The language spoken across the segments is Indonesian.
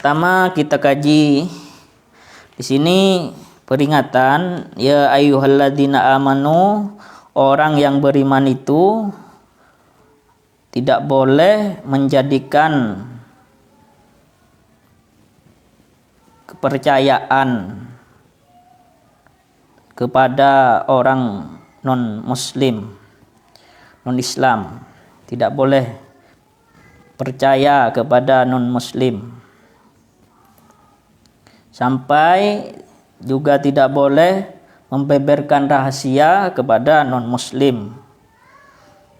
Pertama kita kaji di sini peringatan, ya ayyuhalladzina amanu, orang yang beriman itu tidak boleh menjadikan kepercayaan kepada orang non-muslim, non-Islam. Tidak boleh percaya kepada non-muslim. Sampai juga tidak boleh membeberkan rahasia kepada non-muslim.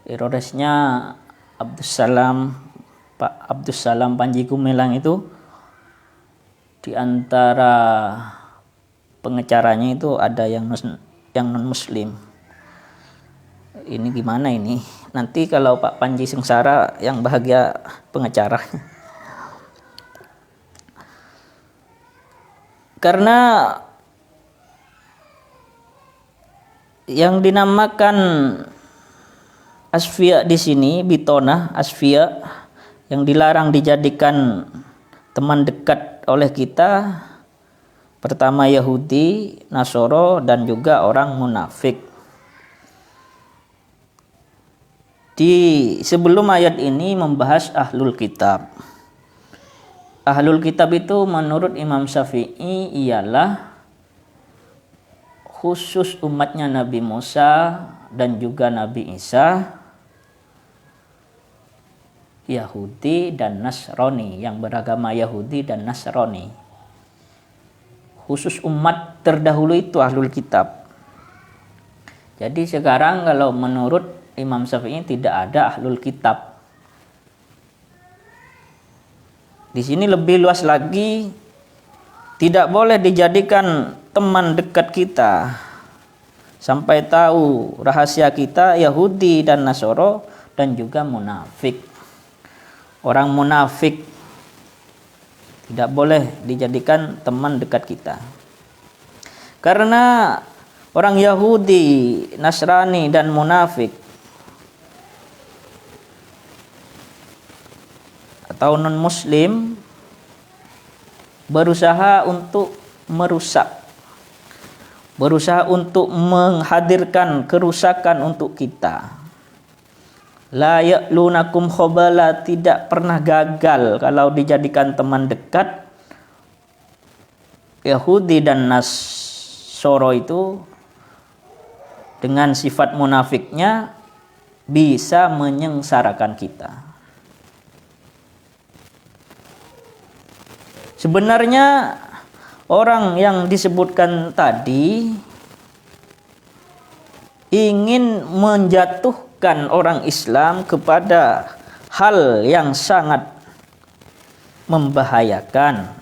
Terorisnya Pak Abdussalam Panji Gumilang itu di antara pengecaranya itu ada yang non-muslim. Ini gimana ini? Nanti kalau Pak Panji sengsara, yang bahagia pengacaranya. Karena yang dinamakan asfiya di sini, bitonah asfiya, yang dilarang dijadikan teman dekat oleh kita, pertama Yahudi, Nasoro, dan juga orang munafik. Di sebelum ayat ini membahas ahlul kitab. Ahlul kitab itu menurut Imam Syafi'i ialah khusus umatnya Nabi Musa dan juga Nabi Isa, Yahudi dan Nasrani, yang beragama Yahudi dan Nasrani. Khusus umat terdahulu itu ahlul kitab. Jadi sekarang kalau menurut Imam Syafi'i tidak ada ahlul kitab. Di sini lebih luas lagi, tidak boleh dijadikan teman dekat kita sampai tahu rahasia kita, Yahudi dan Nasoro, dan juga munafik. Orang munafik tidak boleh dijadikan teman dekat kita. Karena orang Yahudi, Nasrani, dan munafik atau non-muslim berusaha untuk merusak, berusaha untuk menghadirkan kerusakan untuk kita. La ya'lunakum khobala, tidak pernah gagal kalau dijadikan teman dekat. Yahudi dan Nasoro itu dengan sifat munafiknya bisa menyengsarakan kita. Sebenarnya orang yang disebutkan tadi ingin menjatuhkan orang Islam kepada hal yang sangat membahayakan.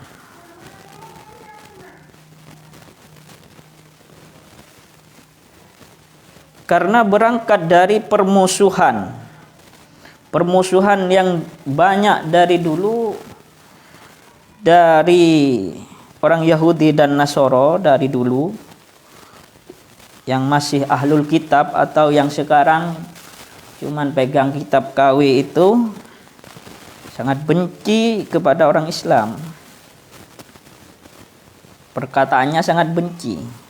Karena berangkat dari permusuhan yang banyak dari dulu, dari orang Yahudi dan Nasoro dari dulu, yang masih ahlul kitab atau yang sekarang cuman pegang kitab KW, itu sangat benci kepada orang Islam. Perkataannya sangat benci.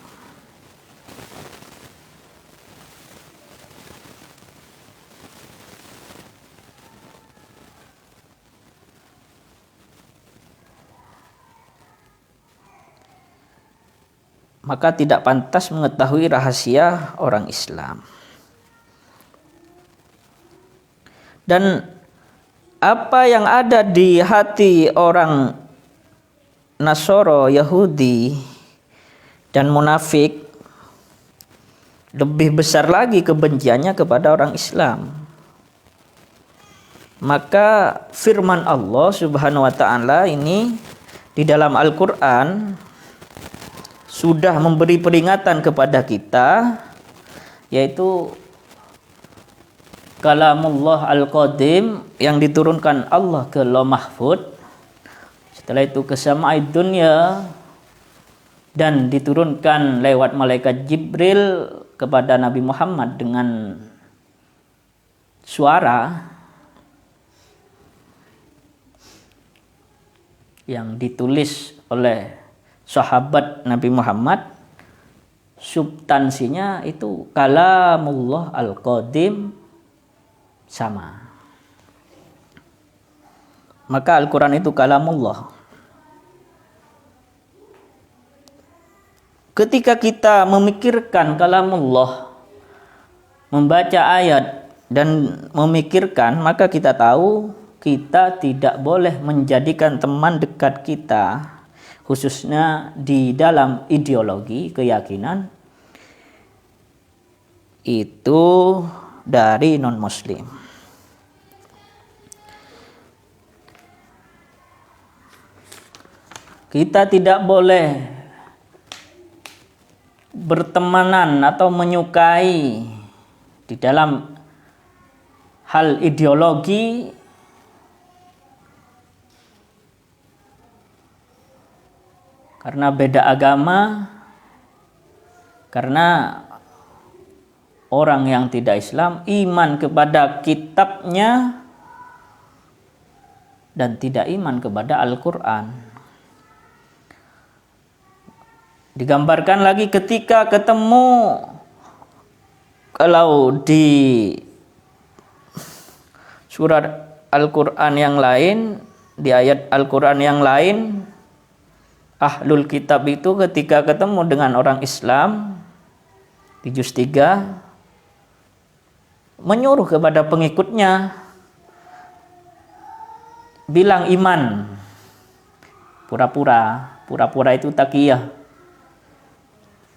Maka tidak pantas mengetahui rahasia orang Islam. Dan apa yang ada di hati orang Nasoro, Yahudi, dan munafik, lebih besar lagi kebenciannya kepada orang Islam. Maka firman Allah Subhanahu wa ta'ala ini di dalam Al-Quran sudah memberi peringatan kepada kita, yaitu kalamullah al-qadim yang diturunkan Allah ke Lauh Mahfud, setelah itu ke Sama'id Dunya, dan diturunkan lewat malaikat Jibril kepada Nabi Muhammad dengan suara. yang ditulis oleh sahabat Nabi Muhammad, substansinya itu kalamullah al-qadim sama. Maka Al-Quran itu kalamullah. Ketika kita memikirkan kalamullah, membaca ayat dan memikirkan, maka kita tahu kita tidak boleh menjadikan teman dekat kita, khususnya di dalam ideologi, keyakinan, itu dari non-muslim. Kita tidak boleh bertemanan atau menyukai di dalam hal ideologi karena beda agama, karena orang yang tidak Islam iman kepada kitabnya dan tidak iman kepada Al-Quran. Digambarkan lagi ketika ketemu, kalau di surat Al-Quran yang lain, di ayat Al-Quran yang lain, ahlul kitab itu ketika ketemu dengan orang Islam di juz 3 menyuruh kepada pengikutnya bilang iman, pura-pura itu taqiyah.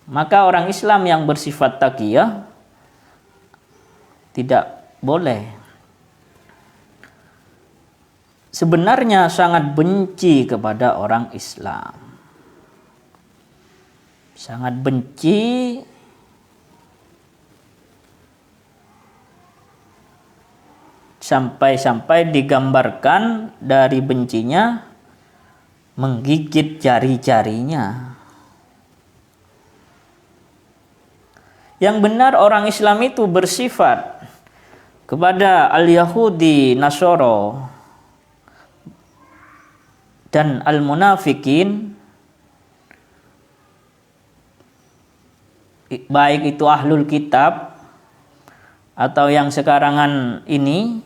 Maka orang Islam yang bersifat taqiyah tidak boleh, sebenarnya sangat benci kepada orang Islam, sangat benci, sampai-sampai digambarkan dari bencinya menggigit jari-jarinya. Yang benar orang Islam itu bersifat kepada al-Yahudi, Nasoro, dan al-munafikin, baik itu ahlul kitab atau yang sekarangan ini,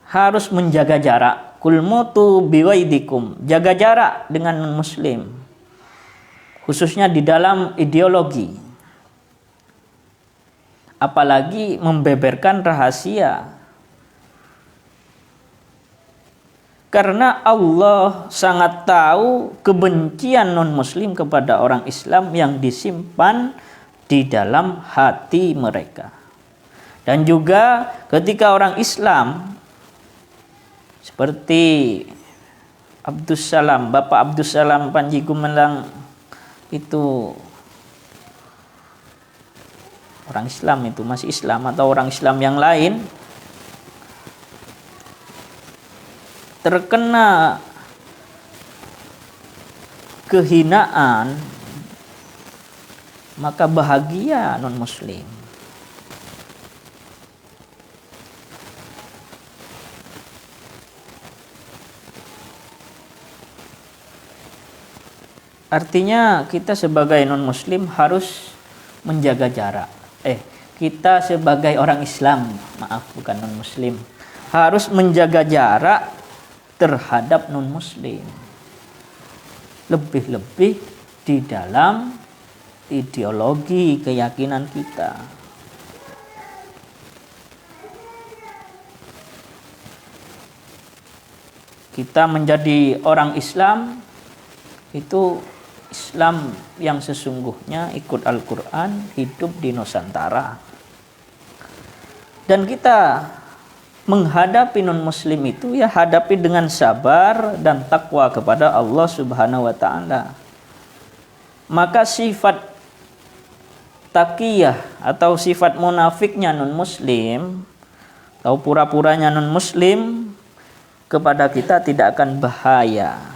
harus menjaga jarak. Kul mutu biwaidikum, jaga jarak dengan non-muslim, khususnya di dalam ideologi, apalagi membeberkan rahasia. Karena Allah sangat tahu kebencian non-muslim kepada orang Islam yang disimpan di dalam hati mereka. Dan juga ketika orang Islam seperti Abdussalam, Bapak Abdussalam Panji Gumelang itu orang Islam, itu masih Islam atau orang Islam yang lain, terkena kehinaan, maka bahagia non-muslim. Artinya kita sebagai non-muslim harus menjaga jarak. Kita sebagai orang Islam, maaf bukan non-muslim, harus menjaga jarak terhadap non-muslim. Lebih-lebih di dalam ideologi keyakinan kita. Kita menjadi orang Islam itu Islam yang sesungguhnya ikut Al-Quran, hidup di Nusantara. Dan kita menghadapi non-muslim itu ya hadapi dengan sabar dan takwa kepada Allah Subhanahu wa taala. Maka sifat taqiyah atau sifat munafiknya non-muslim atau pura-puranya non-muslim kepada kita tidak akan bahaya.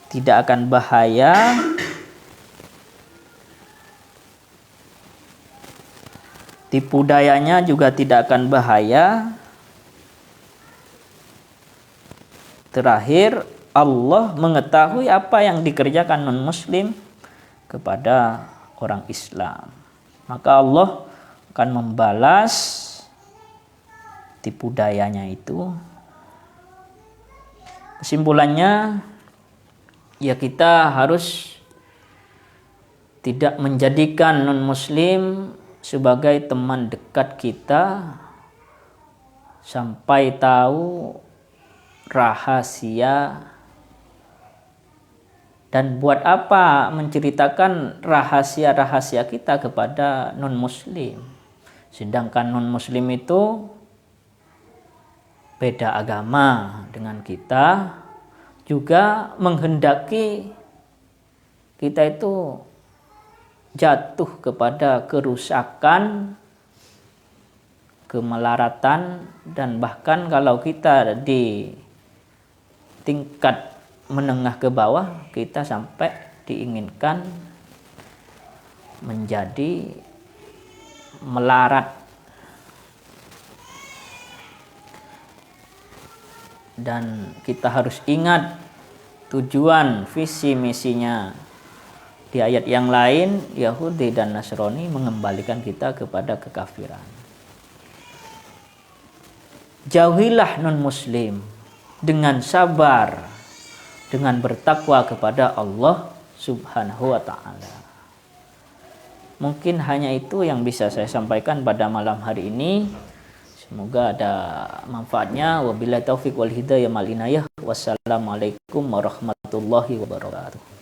Tidak akan bahaya, tipu dayanya juga tidak akan bahaya, Terakhir, Allah mengetahui apa yang dikerjakan non-muslim kepada orang Islam. Maka Allah akan membalas tipu dayanya itu. Kesimpulannya, ya kita harus tidak menjadikan non-muslim sebagai teman dekat kita sampai tahu rahasia. Dan buat apa menceritakan rahasia-rahasia kita kepada non-muslim? Sedangkan non-muslim itu beda agama dengan kita, juga menghendaki kita itu jatuh kepada kerusakan, kemelaratan, dan bahkan kalau kita di tingkat menengah ke bawah, kita sampai diinginkan menjadi melarat. Dan kita harus ingat tujuan visi misinya di ayat yang lain, Yahudi dan Nasrani mengembalikan kita kepada kekafiran. Jauhilah non-muslim dengan sabar, dengan bertakwa kepada Allah Subhanahu wa ta'ala. Mungkin hanya itu yang bisa saya sampaikan pada malam hari ini. Semoga ada manfaatnya. Wabillahi taufiq wal hidayah wal inayah. Wassalamualaikum warahmatullahi wabarakatuh.